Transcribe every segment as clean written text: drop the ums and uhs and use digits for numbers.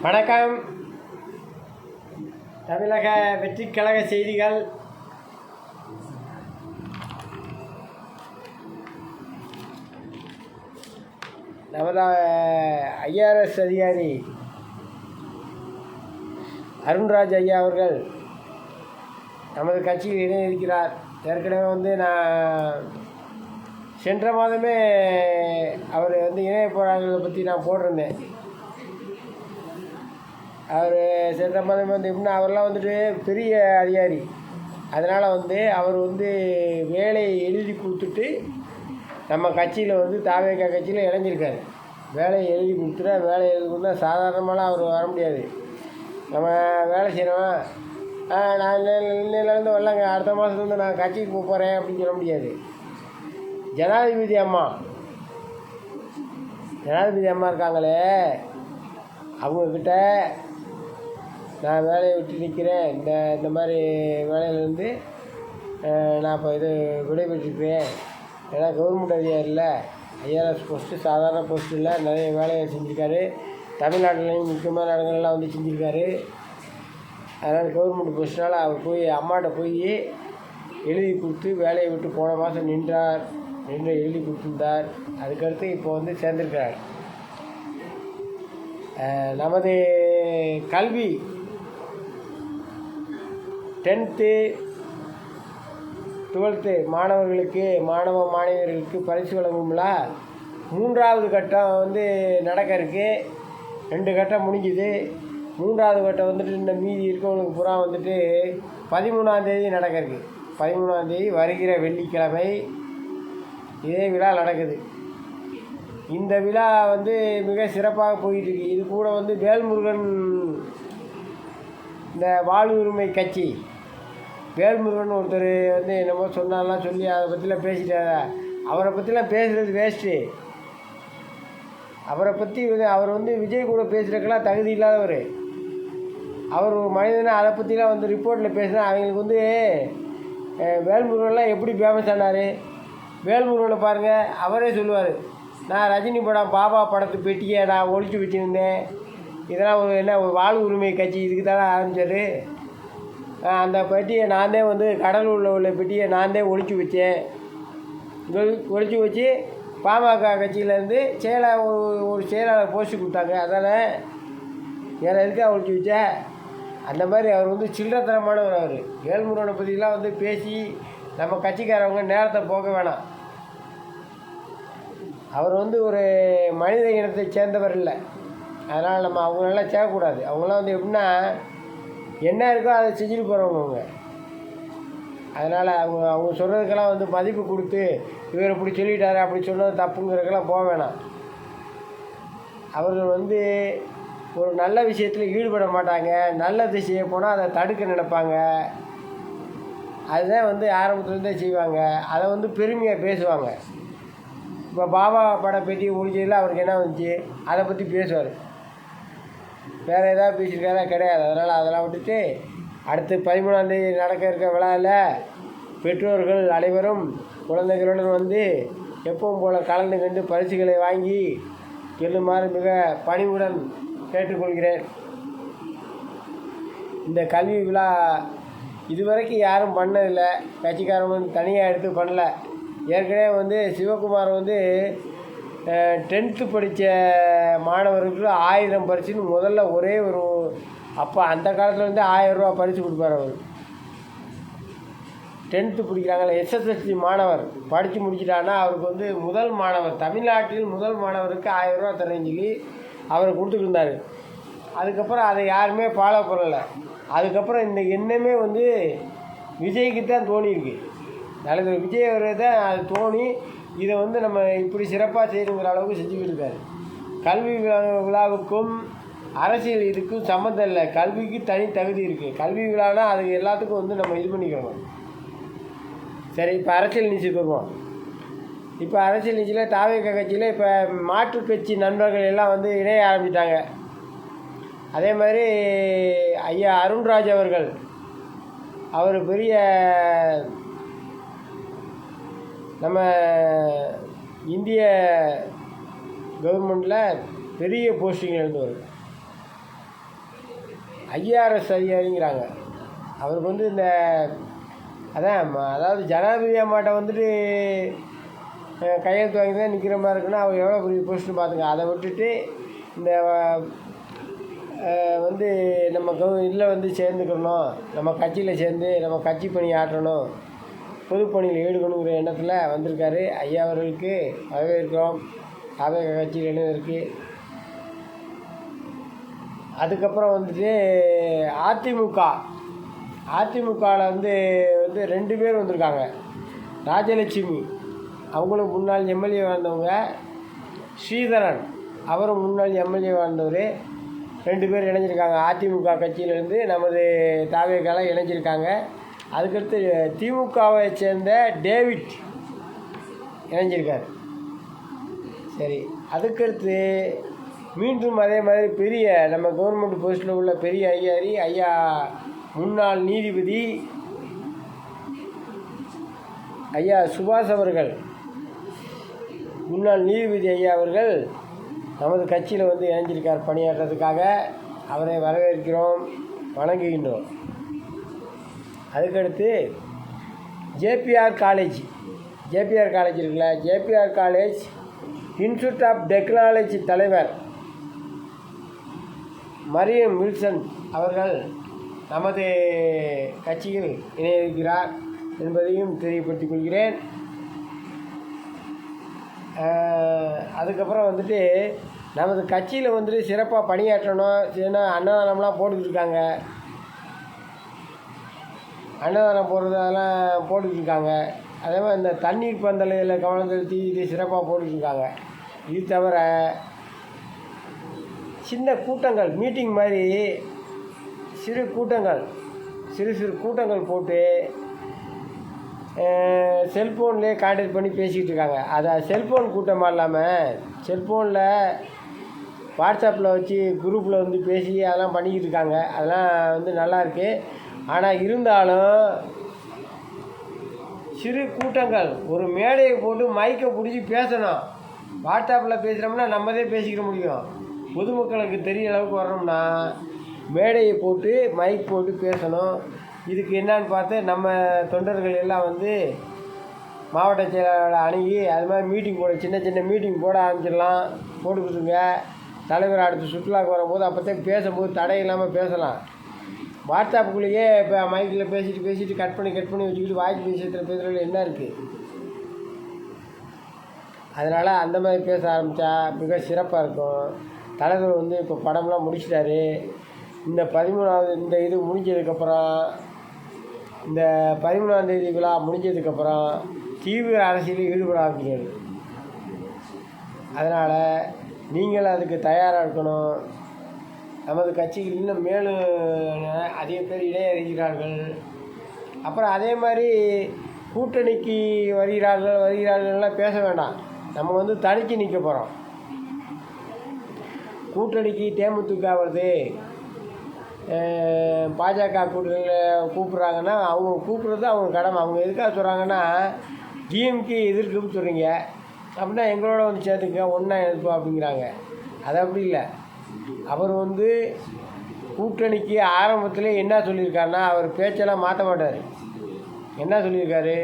வணக்கம். தமிழக வெற்றிக் கழக செய்திகள். நமது ஐஆர்எஸ் அதிகாரி அருண்ராஜ் ஐயா அவர்கள் நமது கட்சியில் இணைந்திருக்கிறார். ஏற்கனவே நான் சென்ற மாதமே அவர் இணைய போராட்டங்களை பற்றி நான் போட்டிருந்தேன். அவர் சென்ற மாதமே எப்படின்னா அவரெல்லாம் பெரிய அதிகாரி. அதனால் அவர் வேலையை எழுதி கொடுத்துட்டு நம்ம கட்சியில் தாவேகா கட்சியில் இணைஞ்சிருக்காரு. வேலையை எழுதி கொடுத்துட்டா வேலை எழுதி கொடுத்தா சாதாரணமாலாம் அவர் வர முடியாது. நம்ம வேலை செய்கிறோம், நான் இன்னிலேருந்து வரலாங்க, அடுத்த மாதத்துலேருந்து நான் கட்சிக்கு போகிறேன் அப்படின்னு சொல்ல முடியாது. ஜனாதிபதி அம்மா இருக்காங்களே, அவங்கக்கிட்ட நான் வேலையை விட்டு நிற்கிறேன், இந்த மாதிரி வேலையிலேருந்து நான் இப்போ விடைபெற்றிருக்கிறேன். ஏன்னா கவர்மெண்ட் அதிகாரி இல்லை, ஐஆர்எஸ் போஸ்ட்டு சாதாரண போஸ்ட்டு இல்லை, நிறைய வேலையை செஞ்சுருக்காரு. தமிழ்நாட்டிலையும் முக்கியமான இடங்கள்லாம் செஞ்சுருக்காரு. அதனால் கவர்மெண்ட் போஸ்ட்னால் அவர் அம்மாட்ட எழுதி கொடுத்து வேலையை விட்டு போன மாதம் நின்று எழுதி கொடுத்துருந்தார். அதுக்கடுத்து இப்போ சேர்ந்திருக்கிறார். நமது கல்வி 10th 12th மாணவர்களுக்கு பரிசு வழங்கும்ல 3வது கட்டம் நடக்க இருக்குது. 2 கட்டம் முடிஞ்சுது. 3வது கட்டம் இந்த மீதி இருக்கவங்களுக்கு பூரா 13ஆம் தேதி நடக்க இருக்குது. 13ஆம் தேதி வருகிற வெள்ளிக்கிழமை இதே விழா நடக்குது. இந்த விழா மிக சிறப்பாக போயிட்டுருக்கு. இது கூட வேல்முருகன், இந்த வாழ்வுரிமை கட்சி வேல்முருகன் ஒருத்தர் என்னமோ சொன்னாலாம் சொல்லி அதை பற்றிலாம் பேசிட்டாரா. அவரை பற்றிலாம் பேசுகிறது வேஸ்ட்டு. அவரை பற்றி அவர் விஜய் கூட பேசுகிறதுக்கெல்லாம் தகுதி இல்லாதவர். அவர் ஒரு மனிதனை அதை பற்றிலாம் ரிப்போர்ட்டில் பேசினா அவங்களுக்கு வேல்முருகன்லாம் எப்படி ஃபேமஸ் ஆனார். வேல்முருகனை பாருங்கள், அவரே சொல்லுவார், நான் ரஜினி படம் பாபா படத்து பெட்டியை நான் ஒழிச்சு வச்சுருந்தேன். இதெல்லாம் ஒரு வாழ் உரிமை கட்சி இதுக்கு தானே ஆரம்பித்தார். அந்த பெட்டியை நான் தான் கடலூரில் உள்ள பெட்டியை நான் தான் ஒழிச்சு வச்சேன். ஒழிச்சு வச்சு பாமக கட்சியிலேருந்து ஒரு செயலாளர் போஸ்ட்டு கொடுத்தாங்க. அதானே வேறு எதுக்காக ஒழிச்சு வச்சேன். அந்த மாதிரி அவர் சில்லறத்தனமானவர். அவர் வேல்முருகனை பற்றிலாம் பேசி நம்ம கட்சிக்காரவங்க நேரத்தை போக வேணாம். அவர் ஒரு மனித இனத்தை சேர்ந்தவர் இல்லை. அதனால் நம்ம அவங்களெல்லாம் சேர்க்கக்கூடாது. அவங்களாம் எப்படின்னா என்ன இருக்கோ அதை செஞ்சுட்டு போகிறவங்க. அதனால் அவங்க சொல்கிறதுக்கெல்லாம் மதிப்பு கொடுத்து இவர் இப்படி சொல்லிட்டாரு அப்படி சொன்னது தப்புங்கிறதுக்கெல்லாம் போக வேணாம். அவர்கள் ஒரு நல்ல விஷயத்தில் ஈடுபட மாட்டாங்க. நல்லது செய்ய போனால் அதை தடுக்க நினைப்பாங்க. அதுதான் ஆரம்பத்துலேருந்தே செய்வாங்க. அதை பெருமையாக பேசுவாங்க. இப்போ பாபா பட பெட்டி ஒழிச்சதில் அவருக்கு என்ன வந்துச்சு, அதை பற்றி பேசுவார். வேறு ஏதாவது பேசியிருக்காரா? கிடையாது. அதெல்லாம் விட்டுட்டு அடுத்து 13ஆம் தேதி நடக்க இருக்க விழாவில் பெற்றோர்கள் அனைவரும் குழந்தைகளுடன் எப்பவும் போல் கலந்து கண்டு பரிசுகளை வாங்கி செல்லுமாறு மிக பணிவுடன் கேட்டுக்கொள்கிறேன். இந்த கல்வி விழா இதுவரைக்கும் யாரும் பண்ணதில்லை. கட்சிக்காரங்க தனியாக எடுத்து பண்ணல. ஏற்கனவே சிவகுமார் 10th படித்த மாணவர்களுக்கு 1000 பரிசுன்னு முதல்ல ஒரே ஒரு அப்போ அந்த காலத்தில் 1000 ரூபா பரிசு கொடுப்பார். அவர் 10th படிக்கிறாங்களே எஸ்எஸ்எல்சி மாணவர் படித்து முடிச்சிட்டான்னா அவருக்கு முதல் மாணவர், தமிழ்நாட்டில் முதல் மாணவருக்கு 1000 ரூபா தரேன்னு சொல்லி அவர் கொடுத்துட்டு இருந்தார். அதுக்கப்புறம் அதை யாருமே ஃபாலோ பண்ணலை. அதுக்கப்புறம் இந்த எண்ணமே விஜய்க்கு தான் தோணியிருக்கு. தலைவர் விஜய் அவரே தான் அது தோணி இதை நம்ம இப்படி சிறப்பாக செய்யணுங்கிற அளவுக்கு செஞ்சுக்கிட்டு இருக்காரு. கல்வி விழாவுக்கும் அரசியல் இதுக்கும் சம்மந்தம் இல்லை. கல்விக்கு தனி தகுதி இருக்குது. கல்வி விழானா அது எல்லாத்துக்கும் நம்ம இது பண்ணிக்கணும். சரி, இப்போ அரசியல் நிகழ்ச்சிக்கு வருவோம். இப்போ அரசியல் நிகழ்ச்சியில் தாவேகா கட்சியில் இப்போ மாற்றுக் கட்சி நண்பர்கள் எல்லாம் இணைய ஆரம்பித்தாங்க. அதே மாதிரி ஐயா அருண்ராஜ் அவர்கள், அவர் பெரிய நம்ம இந்திய கவர்மெண்ட்டில் பெரிய போஸ்டிங்கில் இருந்தவர். ஐஆர்எஸ் அதிகாரிங்கிறாங்க. அவருக்கு வந்து இந்த அதாவது ஜனாதிபதி அம்மாட்ட வந்துட்டு கையெழுத்து வாங்கி தான் நிற்கிற மாதிரி இருக்குன்னா அவர் எவ்வளோ பெரிய போஸ்ட்டு பார்த்துங்க. அதை விட்டுட்டு இந்த வந்து நம்ம இதில் வந்து சேர்ந்துக்கணும், நம்ம கட்சியில் சேர்ந்து நம்ம கட்சி பணி ஆற்றணும், பொதுப்பணியில் ஈடுபடணுங்கிற எண்ணத்தில் வந்திருக்காரு. ஐயா அவர்களுக்கு வரவேற்கிறோம். தாவேகா கட்சியில் இணைவதற்கு. அதுக்கப்புறம் வந்துட்டு அதிமுகவில் வந்து 2 பேர் வந்திருக்காங்க. ராஜலட்சுமி அவங்களும் முன்னாள் எம்எல்ஏ வாழ்ந்தவங்க, ஸ்ரீதரன் அவரும் முன்னாள் எம்எல்ஏ வாழ்ந்தவர். 2 பேர் இணைஞ்சிருக்காங்க. அதிமுக கட்சியிலேருந்து நமது தாவேகால இணைஞ்சிருக்காங்க. அதுக்கடுத்து திமுகவை சேர்ந்த டேவிட் இணைஞ்சிருக்கார். சரி, அதுக்கடுத்து மீண்டும் அதே மாதிரி பெரிய நம்ம கவர்மெண்ட் போஸ்ட்டில் உள்ள பெரிய அதிகாரி ஐயா முன்னாள் நீதிபதி ஐயா சுபாஷ் அவர்கள், முன்னாள் நீதிபதி ஐயா அவர்கள் நமது கட்சியில் வந்து இணைஞ்சிருக்கார் பணியாற்றுறதுக்காக. அவரை வரவேற்கிறோம், வணங்குகின்றோம். அதுக்கடுத்து ஜேபிஆர் காலேஜ் இருக்குல்ல, JBR college institute of technology தலைவர் மரியம் வில்சன் அவர்கள் நமது கட்சியில் இணையிருக்கிறார் என்பதையும் தெரியப்படுத்திக் கொள்கிறேன். அதுக்கப்புறம் வந்துட்டு நமது கட்சியில் வந்துட்டு சிறப்பாக பணியாற்றணும். ஏன்னா அன்னதானம்லாம் போட்டுக்கிட்டு இருக்காங்க. அன்னதானம் போடுறது அதெல்லாம் போட்டுக்கிட்டு இருக்காங்க. அதே மாதிரி இந்த தண்ணீர் பந்தலையில் கவனம் செலுத்தி இது சிறப்பாக போட்டுக்கிட்டு இருக்காங்க. இது தவிர சின்ன கூட்டங்கள், மீட்டிங் மாதிரி சிறு கூட்டங்கள் போட்டு செல்ஃபோன்லேயே கான்டாக்ட் பண்ணி பேசிக்கிட்டு இருக்காங்க. அதை செல்ஃபோன் கூட்டமாக இல்லாமல் செல்ஃபோனில் வாட்ஸ்அப்பில் வச்சு குரூப்பில் வந்து பேசி அதெல்லாம் பண்ணிக்கிட்டு இருக்காங்க. அதெல்லாம் வந்து நல்லாயிருக்கு. ஆனால் இருந்தாலும் சிறு கூட்டங்கள் ஒரு மேடையை போட்டு மைக்கை பிடிச்சி பேசணும். வாட்ஸ்அப்பில் பேசுகிறோம்னா நம்மதே பேசிக்கிற முடியும். பொதுமக்களுக்கு தெரிய அளவுக்கு வரணும்னா மேடையை போட்டு மைக் போட்டு பேசணும். இதுக்கு என்னான்னு பார்த்து நம்ம தொண்டர்கள் எல்லாம் வந்து மாவட்ட செயலாளர்களை அணுகி அது மாதிரி மீட்டிங் சின்ன மீட்டிங் போட ஆரம்பிச்சிடலாம். போட்டுக்கிட்டுங்க. தலைவர் அடுத்து சுற்றுலாவுக்கு வரும்போது அப்போதான் பேசும்போது தடை இல்லாமல் பேசலாம். வாட்ஸ்அப்புக்குள்ளேயே இப்போ மைக்கில் பேசிட்டு கட் பண்ணி வச்சுக்கிட்டு வாய்ஸ் விஷயத்தில் பேசுகிறதுல என்ன இருக்குது? அதனால் அந்த மாதிரி பேச ஆரம்பித்தா மிக சிறப்பாக இருக்கும். தலைவர் வந்து இப்போ படம்லாம் முடிச்சிட்டாரு. இந்த 13வது இந்த இது முடிஞ்சதுக்கப்புறம், இந்த 13ஆம் தேதி விழா முடிஞ்சதுக்கப்புறம் தீவிர அரசியலில் ஈடுபட ஆரம்பிக்கிறாரு. அதனால் நீங்கள் அதுக்கு தயாராக இருக்கணும். நமது கட்சிகள் இன்னும் மேலும் அதிக பேர் இடையறிகிறார்கள். அப்புறம் அதே மாதிரி கூட்டணிக்கு வருகிறார்கள்லாம் பேச வேண்டாம். நம்ம வந்து தனித்து நிற்க போகிறோம். கூட்டணிக்கு தேமுதிக வருது, பாஜக கூட்டணியில் கூப்பிட்றாங்கன்னா அவங்க கூப்பிட்றது அவங்க கடமை. அவங்க எதுக்காக சொல்கிறாங்கன்னா டிஎம்கே எதிர்க்குன்னு சொல்கிறீங்க அப்படின்னா எங்களோட வந்து சேர்த்துக்க ஒன்றா எதிர்ப்போம் அப்படிங்கிறாங்க. அது அப்படி இல்லை. அவர் வந்து கூட்டணிக்கு ஆரம்பத்தில் என்ன சொல்லியிருக்காருன்னா, அவர் பேச்செல்லாம் மாற்ற மாட்டார். என்ன சொல்லியிருக்காரு,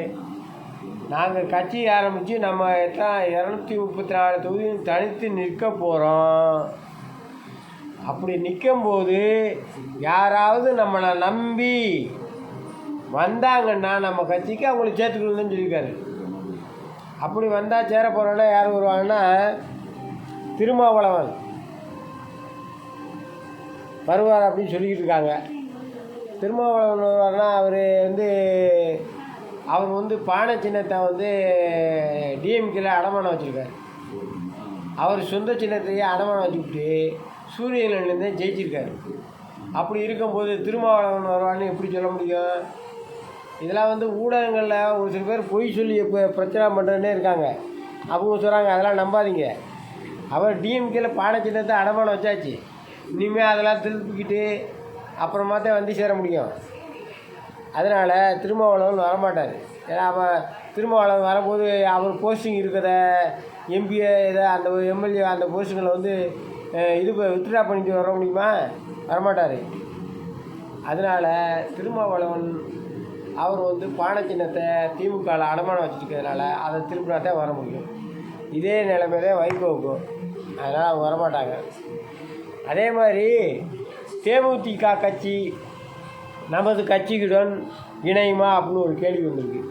நாங்கள் கட்சி ஆரம்பித்து நம்ம 234 தொகுதியும் தனித்து நிற்க போகிறோம். அப்படி நிற்கும்போது யாராவது நம்மளை நம்பி வந்தாங்கன்னா நம்ம கட்சிக்கு அவங்களை சேர்த்துக்கணும்னு சொல்லியிருக்காரு. அப்படி வந்தால் சேர போகிறோன்னா யார் வருவாங்கன்னா திருமாவளவன் வருவார் அப்படின்னு சொல்லிக்கிட்டு இருக்காங்க. திருமாவளவன் வருவார்னா அவர் வந்து பானை சின்னத்தை வந்து டிஎம்கேல அடமானம் வச்சுருக்காரு. அவர் சொந்த சின்னத்தையே அடமானம் வச்சுக்கிட்டு சூரியனிலேருந்தே ஜெயிச்சிருக்காரு. அப்படி இருக்கும்போது திருமாவளவன் வருவான்னு எப்படி சொல்ல முடியும்? இதெல்லாம் வந்து ஊடகங்களில் ஒரு சில பேர் பொய் சொல்லி இப்போ பிரச்சனை பண்ணுறதுனே இருக்காங்க. அவங்க சொல்கிறாங்க, அதெல்லாம் நம்பாதீங்க. அவர் டிஎம்கேல பானை சின்னத்தை அடமானம் வச்சாச்சு. இனிமேல் அதெல்லாம் திருப்பிக்கிட்டு அப்புறமா தான் வந்து சேர முடியும். அதனால் திருமாவளவன் வரமாட்டார். ஏன்னா அவன் திருமாவளவன் வரும்போது அவர் போஸ்டிங் இருக்கிற எம்பிஏ இதை அந்த எம்எல்ஏ அந்த போஸ்டிங்கில் வந்து இது வித்ட்ரா பண்ணிட்டு வர முடியுமா? வரமாட்டார். அதனால் திருமாவளவன் அவர் வந்து பானை சின்னத்தை திமுகவில் அடமானம் வச்சுருக்கிறதுனால அதை திருப்பினா தான் வர முடியும். இதே நிலைமை தான் வைகோவுக்கும். அதனால் அவங்க வரமாட்டாங்க. அதே மாதிரி தேமுதிக கட்சி நமது கட்சியுடன் இணையுமா அப்படின்னு ஒரு கேள்வி வந்திருக்கு.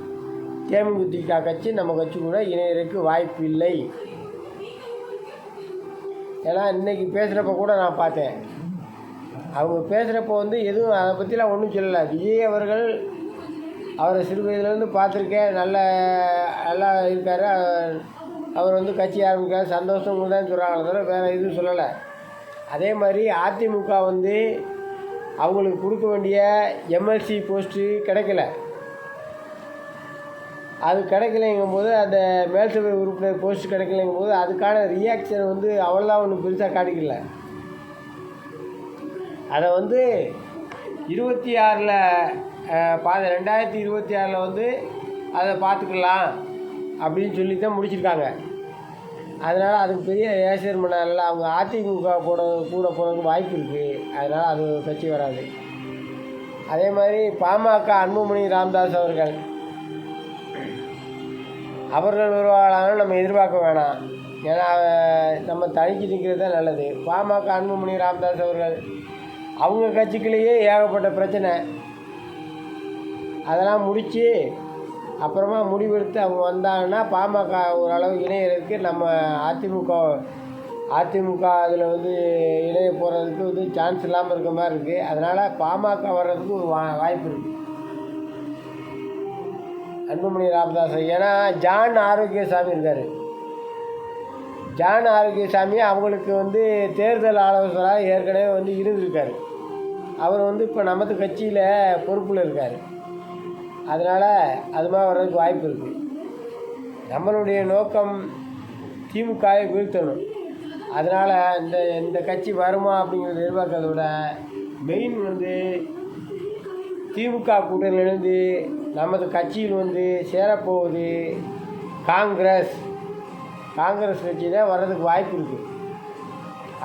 தேமுதிக கட்சி நம்ம கட்சி கூட இணையறதுக்கு வாய்ப்பு இல்லை. ஏன்னா இன்றைக்கி பேசுகிறப்ப கூட நான் பார்த்தேன், அவங்க பேசுகிறப்ப வந்து எதுவும் அதை பற்றிலாம் ஒன்றும் சொல்லலை. விஜய் அவர்கள் அவரை சிறு வயதுலேருந்து பார்த்துருக்கேன், நல்லா இருக்கார். அவர் வந்து கட்சி ஆரம்பிக்கார், சந்தோஷம் தான் சொல்கிறாங்களே தவிர வேறு எதுவும் சொல்லலை. அதே மாதிரி அதிமுக வந்து அவங்களுக்கு கொடுக்க வேண்டிய எம்எல்சி போஸ்ட்டு கிடைக்கல. அது கிடைக்கலைங்கும் போது, அந்த மேல்சபை உறுப்பினர் போஸ்ட் கிடைக்கலைங்கும் போது அதுக்கான ரியாக்ஷன் வந்து அவ்வளோதான் ஒன்றும் பெருசாக காட்டிக்கல. அதை வந்து 26 2026 வந்து அதை பார்த்துக்கலாம் அப்படின்னு சொல்லி தான் முடிச்சிருக்காங்க. அதனால் அதுக்கு பெரிய ஏசியர் பண்ணல. அவங்க அதிமுக கூட போகிறதுக்கு வாய்ப்பு இருக்குது. அதனால் அது கட்சி வராது. அதே மாதிரி பாமக அன்புமணி ராமதாஸ் அவர்கள் வருவாங்களான்னு நம்ம எதிர்பார்க்க வேணாம். ஏன்னா நம்ம தனிச்சு நிற்கிறது தான் நல்லது. பாமக அன்புமணி ராமதாஸ் அவங்க கட்சிக்குள்ளேயே ஏகப்பட்ட பிரச்சனை. அதெல்லாம் முடித்து அப்புறமா முடிவெடுத்து அவங்க வந்தாங்கன்னா பாமக ஓரளவு இணையறதுக்கு நம்ம அதிமுக அதில் வந்து இணைய போகிறதுக்கு வந்து சான்ஸ் இல்லாமல் இருக்க மாதிரி இருக்குது. அதனால் பாமக வர்றதுக்கு ஒரு வாய்ப்பு இருக்குது. அன்புமணி ராமதாஸ், ஏன்னா ஜான் ஆரோக்கியசாமி இருக்கார். ஜான் ஆரோக்கியசாமி அவங்களுக்கு வந்து தேர்தல் ஆலோசகராக ஏற்கனவே வந்து இருந்திருக்காரு. அவர் வந்து இப்போ நமது கட்சியில் பொறுப்பில் இருக்கார். அதனால் அது மாதிரி வர்றதுக்கு வாய்ப்பு இருக்குது. நம்மளுடைய நோக்கம் திமுகவை வீழ்த்தணும். அதனால் இந்த கட்சி வருமா அப்படிங்கிறத எதிர்பார்க்கறத விட மெயின் வந்து திமுக கூட்டணியிலேருந்து நமது கட்சியில் வந்து சேரப்போகுது காங்கிரஸ் கட்சி தான் வர்றதுக்கு வாய்ப்பு இருக்குது.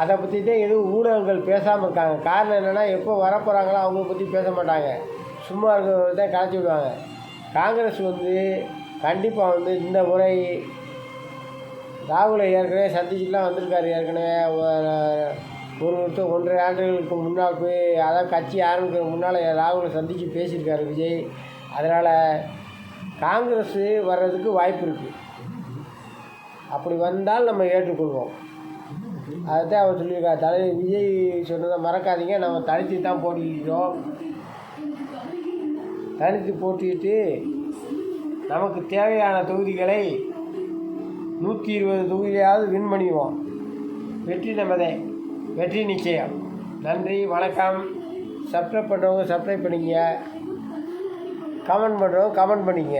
அதை பற்றி தான் எதுவும் ஊடகங்கள் பேசாமல் இருக்காங்க. காரணம் என்னென்னா, எப்போ வரப்போகிறாங்களோ அவங்கள பற்றி பேச மாட்டாங்க, சும்மா இருக்கிறவங்க தான் கலைச்சி விடுவாங்க. காங்கிரஸ் வந்து கண்டிப்பாக வந்து இந்த முறை ராகுலை ஏற்கனவே சந்திச்சுட்டுலாம் வந்திருக்காரு. ஏற்கனவே 1 வருஷம் 1.5 ஆண்டுகளுக்கு முன்னால் போய், அதாவது கட்சி ஆரம்பிக்கிற முன்னால் ராகுலை சந்தித்து பேசியிருக்காரு விஜய். அதனால் காங்கிரஸ் வர்றதுக்கு வாய்ப்பு இருக்குது. அப்படி வந்தால் நம்ம ஏற்றுக்கொள்வோம். அதுதான் அவர் சொல்லியிருக்கார். தலைவர் விஜய் சொன்னதை மறக்காதீங்க, நம்ம தனித்து தான் போட்டிக்கிறோம். தனித்து போட்டிட்டு நமக்கு தேவையான தொகுதிகளை 120 தொகுதியாவது வின் பண்ணிடுவோம். வெற்றி நமதே, வெற்றி நிச்சயம். நன்றி, வணக்கம். சப்ஸ்கிரைப் பண்ணுறவங்க சப்ஸ்கிரைப் பண்ணிங்க, கமெண்ட் பண்ணுறவங்க கமெண்ட் பண்ணிங்க.